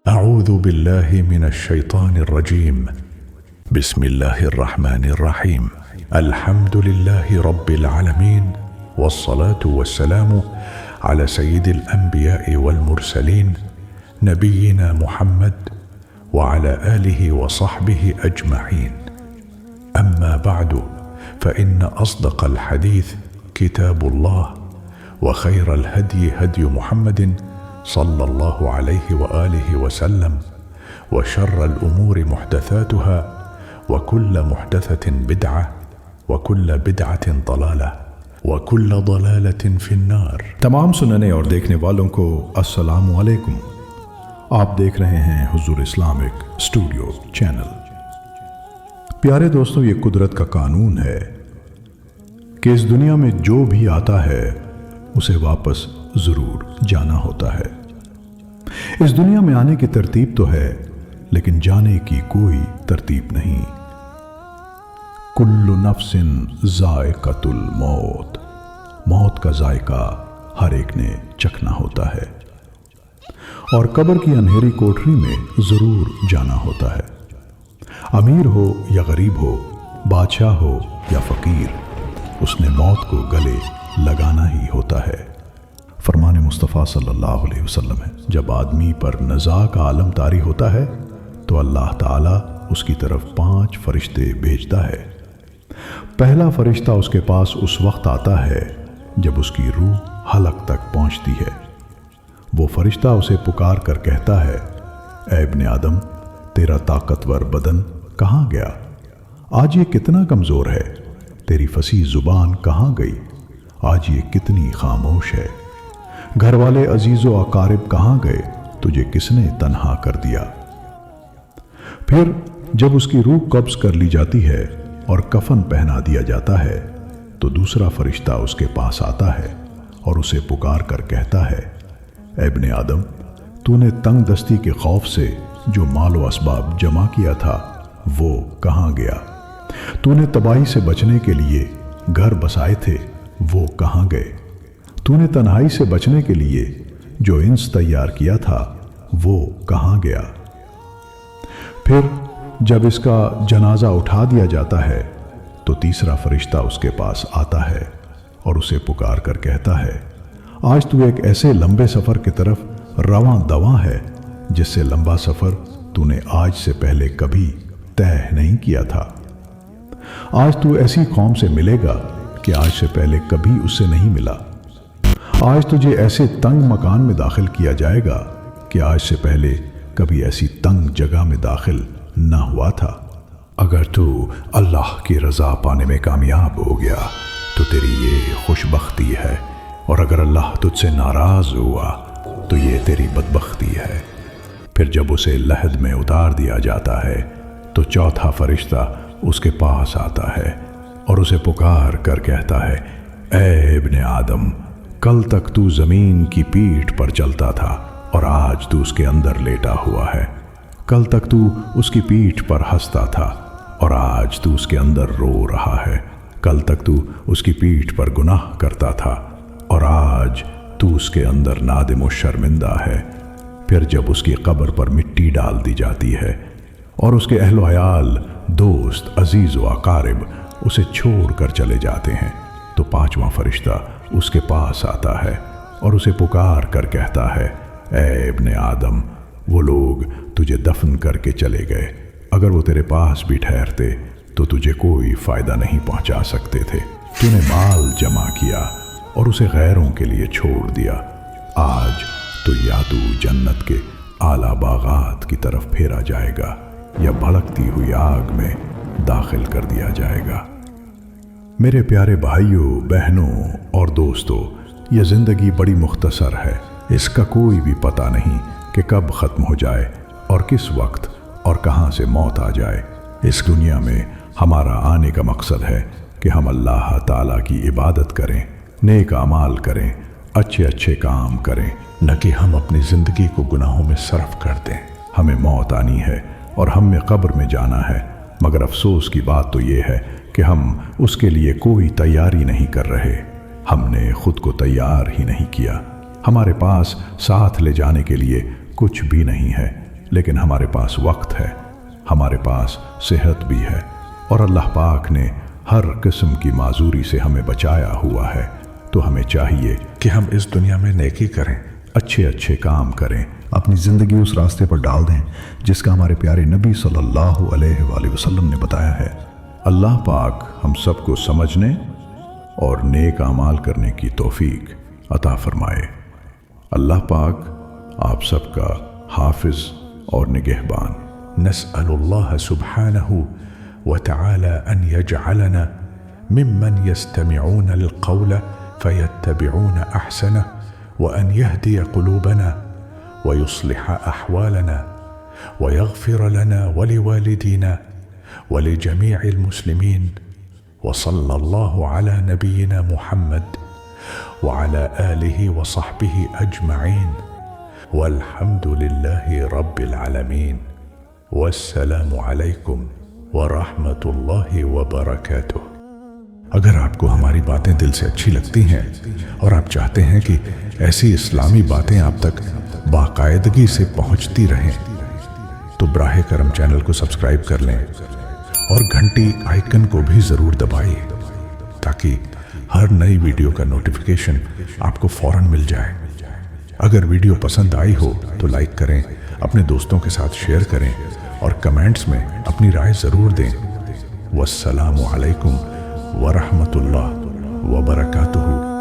أعوذ بالله من الشيطان الرجيم. بسم الله الرحمن الرحيم. الحمد لله رب العالمين، والصلاة والسلام على سيد الأنبياء والمرسلين نبينا محمد وعلى آله وصحبه أجمعين. أما بعد، فإن أصدق الحديث كتاب الله، وخير الهدي هدي محمد صلى الله عليه وآله وسلم، وشر الأمور محدثاتها، وكل محدثة بدعة، وكل بدعة ضلالة، وكل ضلالة في النار۔ تمام سننے اور دیکھنے والوں کو السلام علیکم۔ آپ دیکھ رہے ہیں حضور اسلامک اسٹوڈیو چینل۔ پیارے دوستوں، یہ قدرت کا قانون ہے کہ اس دنیا میں جو بھی آتا ہے اسے واپس ضرور جانا ہوتا ہے۔ اس دنیا میں آنے کی ترتیب تو ہے، لیکن جانے کی کوئی ترتیب نہیں۔ کل نفس ذائقۃ الموت، موت کا ذائقہ ہر ایک نے چکھنا ہوتا ہے، اور قبر کی اندھیری کوٹری میں ضرور جانا ہوتا ہے۔ امیر ہو یا غریب ہو، بادشاہ ہو یا فقیر، اس نے موت کو گلے لگانا ہی ہوتا ہے۔ فرمان مصطفیٰ صلی اللہ علیہ وسلم ہے، جب آدمی پر نزاع کا عالم طاری ہوتا ہے تو اللہ تعالیٰ اس کی طرف 5 فرشتے بھیجتا ہے۔ پہلا فرشتہ اس کے پاس اس وقت آتا ہے جب اس کی روح حلق تک پہنچتی ہے۔ وہ فرشتہ اسے پکار کر کہتا ہے، اے ابن آدم، تیرا طاقتور بدن کہاں گیا؟ آج یہ کتنا کمزور ہے؟ تیری فصیح زبان کہاں گئی؟ آج یہ کتنی خاموش ہے؟ گھر والے عزیز و اقارب کہاں گئے؟ تجھے کس نے تنہا کر دیا؟ پھر جب اس کی روح قبض کر لی جاتی ہے اور کفن پہنا دیا جاتا ہے تو دوسرا فرشتہ اس کے پاس آتا ہے اور اسے پکار کر کہتا ہے، اے ابن آدم، تو نے تنگ دستی کے خوف سے جو مال و اسباب جمع کیا تھا وہ کہاں گیا؟ تو نے تباہی سے بچنے کے لیے گھر بسائے تھے، وہ کہاں گئے؟ تو نے تنہائی سے بچنے کے لیے جو انس تیار کیا تھا وہ کہاں گیا؟ پھر جب اس کا جنازہ اٹھا دیا جاتا ہے تو تیسرا فرشتہ اس کے پاس آتا ہے اور اسے پکار کر کہتا ہے، آج تو ایک ایسے لمبے سفر کی طرف رواں دواں ہے جس سے لمبا سفر تو نے آج سے پہلے کبھی طے نہیں کیا تھا۔ آج تو ایسی قوم سے ملے گا کہ آج سے پہلے کبھی اس سے نہیں ملا۔ آج تجھے ایسے تنگ مکان میں داخل کیا جائے گا کہ آج سے پہلے کبھی ایسی تنگ جگہ میں داخل نہ ہوا تھا۔ اگر تو اللہ کی رضا پانے میں کامیاب ہو گیا تو تیری یہ خوش بختی ہے، اور اگر اللہ تجھ سے ناراض ہوا تو یہ تیری بدبختی ہے۔ پھر جب اسے لحد میں اتار دیا جاتا ہے تو چوتھا فرشتہ اس کے پاس آتا ہے اور اسے پکار کر کہتا ہے، اے ابن آدم، کل تک تو زمین کی پیٹھ پر چلتا تھا اور آج تو اس کے اندر لیٹا ہوا ہے۔ کل تک تو اس کی پیٹھ پر ہنستا تھا اور آج تو اس کے اندر رو رہا ہے۔ کل تک تو اس کی پیٹھ پر گناہ کرتا تھا اور آج تو اس کے اندر نادم و شرمندہ ہے۔ پھر جب اس کی قبر پر مٹی ڈال دی جاتی ہے اور اس کے اہل و عیال، دوست، عزیز و اقارب اسے چھوڑ کر چلے جاتے ہیں تو پانچواں فرشتہ اس کے پاس آتا ہے اور اسے پکار کر کہتا ہے، اے ابن آدم، وہ لوگ تجھے دفن کر کے چلے گئے، اگر وہ تیرے پاس بھی ٹھہرتے تو تجھے کوئی فائدہ نہیں پہنچا سکتے تھے۔ تو نے مال جمع کیا اور اسے غیروں کے لیے چھوڑ دیا۔ آج تو یا تو جنت کے اعلیٰ باغات کی طرف پھیرا جائے گا یا بھڑکتی ہوئی آگ میں داخل کر دیا جائے گا۔ میرے پیارے بھائیوں، بہنوں اور دوستوں، یہ زندگی بڑی مختصر ہے، اس کا کوئی بھی پتہ نہیں کہ کب ختم ہو جائے اور کس وقت اور کہاں سے موت آ جائے۔ اس دنیا میں ہمارا آنے کا مقصد ہے کہ ہم اللہ تعالیٰ کی عبادت کریں، نیک اعمال کریں، اچھے اچھے کام کریں، نہ کہ ہم اپنی زندگی کو گناہوں میں صرف کر دیں۔ ہمیں موت آنی ہے اور ہم میں قبر میں جانا ہے، مگر افسوس کی بات تو یہ ہے کہ ہم اس کے لیے کوئی تیاری نہیں کر رہے۔ ہم نے خود کو تیار ہی نہیں کیا۔ ہمارے پاس ساتھ لے جانے کے لیے کچھ بھی نہیں ہے، لیکن ہمارے پاس وقت ہے، ہمارے پاس صحت بھی ہے، اور اللہ پاک نے ہر قسم کی معذوری سے ہمیں بچایا ہوا ہے۔ تو ہمیں چاہیے کہ ہم اس دنیا میں نیکی کریں، اچھے اچھے کام کریں، اپنی زندگی اس راستے پر ڈال دیں جس کا ہمارے پیارے نبی صلی اللہ علیہ وآلہ وسلم نے بتایا ہے۔ اللہ پاک ہم سب کو سمجھنے اور نیک اعمال کرنے کی توفیق عطا فرمائے۔ اللہ پاک آپ سب کا حافظ اور نگہبان۔ نسأل الله سبحانه وتعالى أن يجعلنا ممن يستمعون القول فيتبعون أحسنه، وأن يهدي قلوبنا ويصلح أحوالنا ويغفر لنا ولوالدينا ولجميع المسلمين، وصلى الله على نبينا محمد وعلى آله وصحبه أجمعين، والحمد لله رب العالمين، والسلام علیکم ورحمۃ اللہ وبرکاتہ۔ اگر آپ کو ہماری باتیں دل سے اچھی لگتی ہیں اور آپ چاہتے ہیں کہ ایسی اسلامی باتیں آپ تک باقاعدگی سے پہنچتی رہیں تو براہ کرم چینل کو سبسکرائب کر لیں اور گھنٹی آئیکن کو بھی ضرور دبائیے تاکہ ہر نئی ویڈیو کا نوٹیفیکیشن آپ کو فوراً مل جائے۔ اگر ویڈیو پسند آئی ہو تو لائک کریں، اپنے دوستوں کے ساتھ شیئر کریں اور کمنٹس میں اپنی رائے ضرور دیں۔ والسلام علیکم ورحمۃ اللہ وبرکاتہ۔